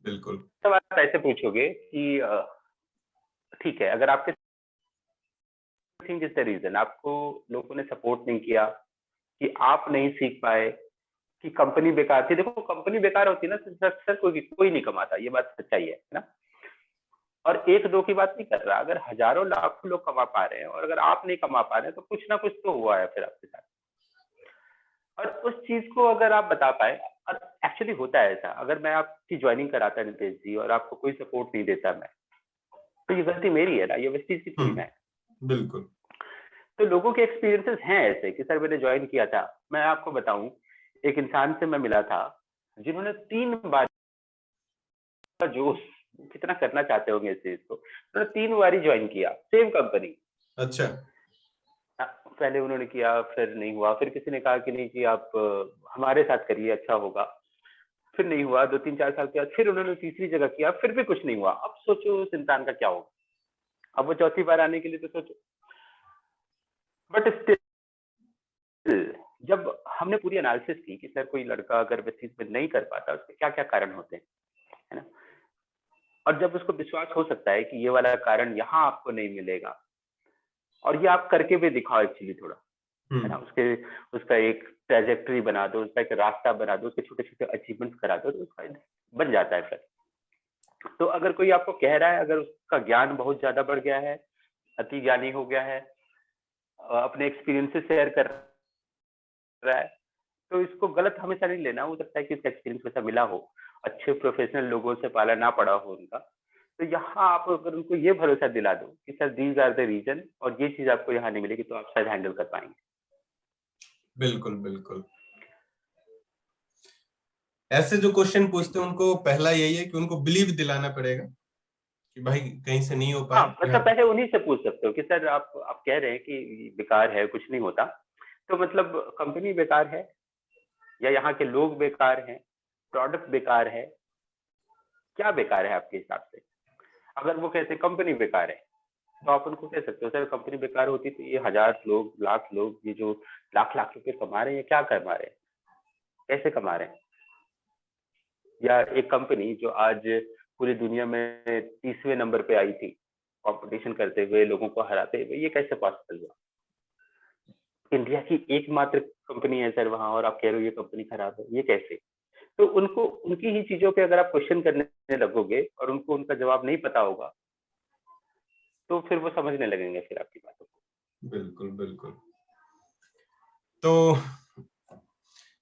बिल्कुल। तब आप ऐसे पूछोगे कि ठीक है, अगर आपके थिंक इज द रीजन आपको लोगों ने सपोर्ट नहीं किया, कि आप नहीं सीख पाए, कि कंपनी बेकार थी। देखो कंपनी बेकार होती है ना सर, सर कोई नहीं कमाता, ये बात सच्चाई है ना। और एक दो की बात नहीं कर रहा, अगर हजारों लाखों लोग कमा पा रहे हैं और अगर आप नहीं कमा पा रहे हैं, तो कुछ ना कुछ तो हुआ है फिर आपके साथ। और उस चीज को अगर आप बता पाए, और एक्चुअली होता है ऐसा, अगर मैं आपकी ज्वाइनिंग कराता नितेश जी और आपको कोई सपोर्ट नहीं देता मैं, तो ये गलती मेरी है ना, ये वेस्टीज की थोड़ी ना है। बिल्कुल। तो लोगों के एक्सपीरियंसेस हैं ऐसे कि सर मैंने ज्वाइन किया था, मैं आपको बताऊं, एक इंसान से मैं मिला था जिन्होंने 3 बार का जोश, कितना करना चाहते होंगे इस चीज को, उन्होंने 3 बार ज्वाइन किया सेम कंपनी। अच्छा। पहले उन्होंने किया, फिर नहीं हुआ, फिर किसी ने कहा कि नहीं जी आप हमारे साथ करिए अच्छा होगा, फिर नहीं हुआ, 2 3 4 साल के बाद फिर उन्होंने तीसरी जगह किया, फिर भी कुछ नहीं हुआ। अब सोचो उस इंसान का क्या होगा, अब वो चौथी बार आने के लिए तो सोचो। बट स्टिल जब हमने पूरी एनालिसिस की कि सर कोई लड़का अगर इस चीज में नहीं कर पाता, उसके क्या क्या कारण होते हैं, है ना, और जब उसको विश्वास हो सकता है कि ये वाला कारण यहाँ आपको नहीं मिलेगा, और ये आप करके भी दिखाओ एक्चुअली थोड़ा, है ना, उसके उसका एक ट्रेजेक्टरी बना दो, उसका एक रास्ता बना दो, उसके छोटे छोटे अचीवमेंट्स करा दो, तो उसका बन जाता है फिर। तो अगर कोई आपको कह रहा है, अगर उसका ज्ञान बहुत ज्यादा बढ़ गया है, अति ज्ञानी हो गया है, अपने एक्सपीरियंसेस शेयर कर रहा है, तो इसको गलत हमेशा नहीं लेना। हो सकता है कि इसका एक्सपीरियंस वैसा मिला हो, अच्छे प्रोफेशनल लोगों से पाला ना पड़ा हो उनका, तो यहाँ आप अगर उनको ये भरोसा दिला दो कि sir these are the reason और ये चीज आपको यहाँ नहीं मिलेगी, तो आप शायद हैंडल कर पाएंगे। बिल्कुल बिल्कुल। ऐसे जो क्वेश्चन पूछते हैं उनको पहला यही है कि उनको बिलीव दिलाना पड़ेगा कि भाई कहीं से नहीं हो हाँ, पाए। मतलब पहले उन्हीं से पूछ सकते हो कि सर आप कह रहे हैं कि बेकार है, कुछ नहीं होता, तो मतलब कंपनी बेकार है या यहाँ के लोग बेकार हैं, प्रोडक्ट बेकार है, क्या बेकार है आपके हिसाब से? अगर वो कहते हैं कंपनी बेकार है, तो आप उनको कह सकते हो सर कंपनी बेकार होती तो ये 1000 लोग, लाख लोग, ये जो लाख लाख रुपए कमा रहे हैं, क्या कमा रहे हैं, कैसे कमा रहे हैं? या एक कंपनी जो आज पूरी दुनिया में 30वें नंबर पे आई थी कंपटीशन करते हुए, लोगों को हराते हुए, ये कैसे पॉसिबल हुआ? इंडिया की एकमात्र कंपनी है सर वहां, और आप कह रहे हो ये कंपनी खराब है, ये कैसे? तो उनको उनकी ही चीजों पे अगर आप क्वेश्चन करने लगोगे और उनको उनका जवाब नहीं पता होगा, तो फिर वो समझने लगेंगे फिर आपकी बातों को। बिल्कुल बिल्कुल। तो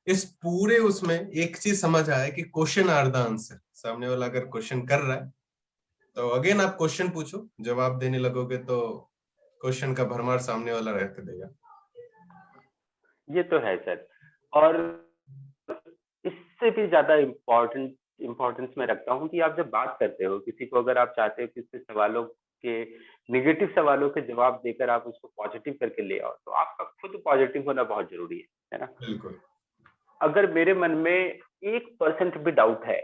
इस पूरे उसमें एक चीज समझ आया कि क्वेश्चन आर द आंसर। सामने वाला अगर क्वेश्चन कर रहा है तो अगेन आप क्वेश्चन पूछो, जवाब देने लगोगे तो क्वेश्चन का भरमार सामने वाला रहते देगा। ये तो है सर। और इससे भी ज्यादा इम्पोर्टेंस मैं रखता हूँ कि आप जब बात करते हो किसी को, अगर आप चाहते हो कि उसके सवालों के, नेगेटिव सवालों के जवाब देकर आप उसको पॉजिटिव करके ले आओ, तो आपका खुद पॉजिटिव होना बहुत जरूरी है ना? बिल्कुल। अगर मेरे मन में 1% भी डाउट है,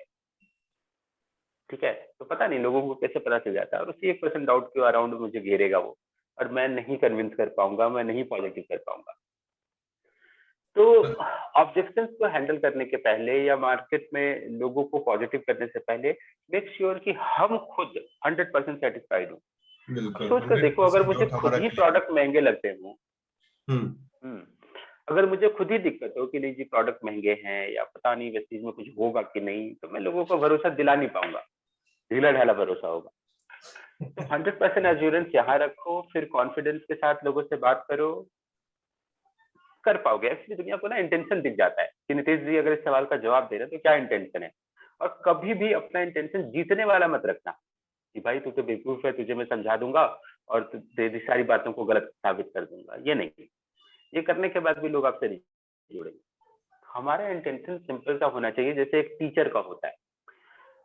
ठीक है, तो पता नहीं लोगों को कैसे पता चल जाता है, और उसी 1% डाउट के अराउंड मुझे घेरेगा वो, और मैं नहीं कन्विंस कर पाऊंगा, मैं नहीं पॉजिटिव कर पाऊंगा। तो ऑब्जेक्शंस को हैंडल करने के पहले या मार्केट में लोगों को पॉजिटिव करने से पहले मेक श्योर कि हम खुद 100% सेटिस्फाइड हो। बिल्कुल सोच कर देखो, अगर 100% मुझे डाउट खुद हमारा ही क्लियर है। प्रोडक्ट महंगे लगते हो, अगर मुझे खुद ही दिक्कत हो कि नहीं जी प्रोडक्ट महंगे हैं, या पता नहीं इस चीज में कुछ होगा कि नहीं, तो मैं लोगों को भरोसा दिला नहीं पाऊंगा, ढीला ढाला भरोसा होगा। तो 100% एश्योरेंस यहाँ रखो, फिर कॉन्फिडेंस के साथ लोगों से बात करो, कर पाओगे। एक्चुअली दुनिया को ना इंटेंशन दिख जाता है कि नितेश जी अगर इस सवाल का जवाब दे रहे हैं तो क्या इंटेंशन है। और कभी भी अपना इंटेंशन जीतने वाला मत रखना कि भाई तू तो बेवकूफ है, तुझे मैं समझा दूंगा और तेरी सारी बातों को गलत साबित कर दूंगा। ये नहीं, ये करने के बाद भी लोग आपसे नहीं जुड़ेंगे। हमारा इंटेंशन सिंपल सा होना चाहिए, जैसे एक टीचर का होता है।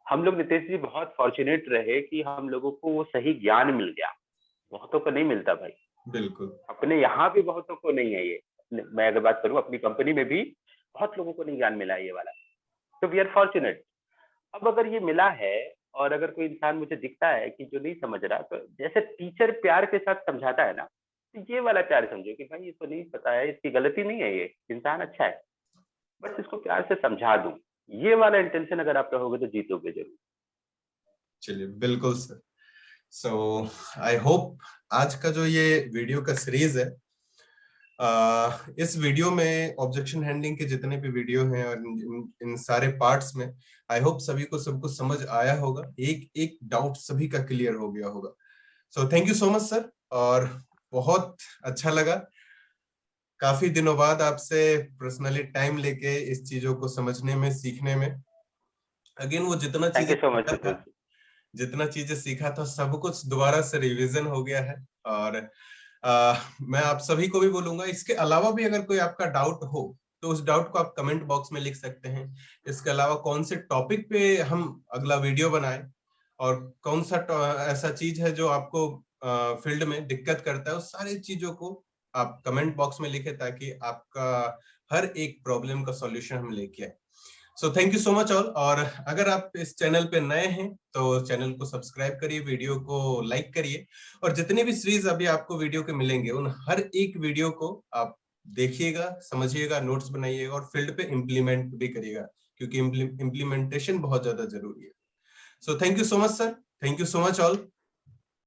हम लोग नितेश जी बहुत फॉर्चुनेट रहे कि हम लोगों को वो सही ज्ञान मिल गया, बहुतों को नहीं मिलता भाई। बिल्कुल। अपने यहाँ भी बहुतों को नहीं है ये, मैं अगर बात करूँ अपनी कंपनी में भी बहुत लोगों को नहीं ज्ञान मिला है ये वाला, तो वी आर फॉर्चुनेट। अब अगर ये मिला है और अगर कोई इंसान मुझे दिखता है कि जो नहीं समझ रहा, तो जैसे टीचर प्यार के साथ समझाता है ना, तो ये वाला प्यार समझो कि भाई इसको नहीं पता है, इसकी गलती नहीं है, ये इंसान अच्छा है, बस इसको प्यार से समझा दूं। ये वाला इंटेंशन अगर आप रहोगे तो जीतोगे जरूर। चलिए बिल्कुल सर। सो आई होप आज का जो ये वीडियो का सीरीज है, इस वीडियो में ऑब्जेक्शन हैंडलिंग के जितने भी वीडियो हैं और इन सारे पार्ट्स में आई होप सभी को सब कुछ समझ आया होगा, एक एक डाउट सभी का क्लियर हो गया होगा। So thank you so much sir, और बहुत अच्छा लगा काफी दिनों बाद आपसे पर्सनली टाइम लेके इस चीजों को समझने में, सीखने में। अगेन वो thank you so much Nitesh. जितना चीजें सीखा था सब कुछ दोबारा से रिवीजन हो गया है। और मैं आप सभी को भी बोलूंगा, इसके अलावा भी अगर कोई आपका डाउट हो तो उस डाउट को आप कमेंट बॉक्स में लिख सकते हैं। इसके अलावा कौन से टॉपिक पे हम अगला वीडियो बनाएं और कौन सा ऐसा चीज है जो आपको फील्ड में दिक्कत करता है, उस सारी चीजों को आप कमेंट बॉक्स में लिखें ताकि आपका हर एक प्रॉब्लम का सॉल्यूशन हम लेके आए। So thank you so much all. और अगर आप इस चैनल पे नए हैं तो चैनल को सब्सक्राइब करिए, वीडियो को लाइक करिए, और जितने भी सीरीज अभी आपको वीडियो के मिलेंगे उन हर एक वीडियो को आप देखिएगा, समझिएगा, नोट्स बनाइएगा और फील्ड पे इम्प्लीमेंट भी करिएगा, क्योंकि इम्प्लीमेंटेशन बहुत ज्यादा जरूरी है। So thank you so much sir, thank you so much all.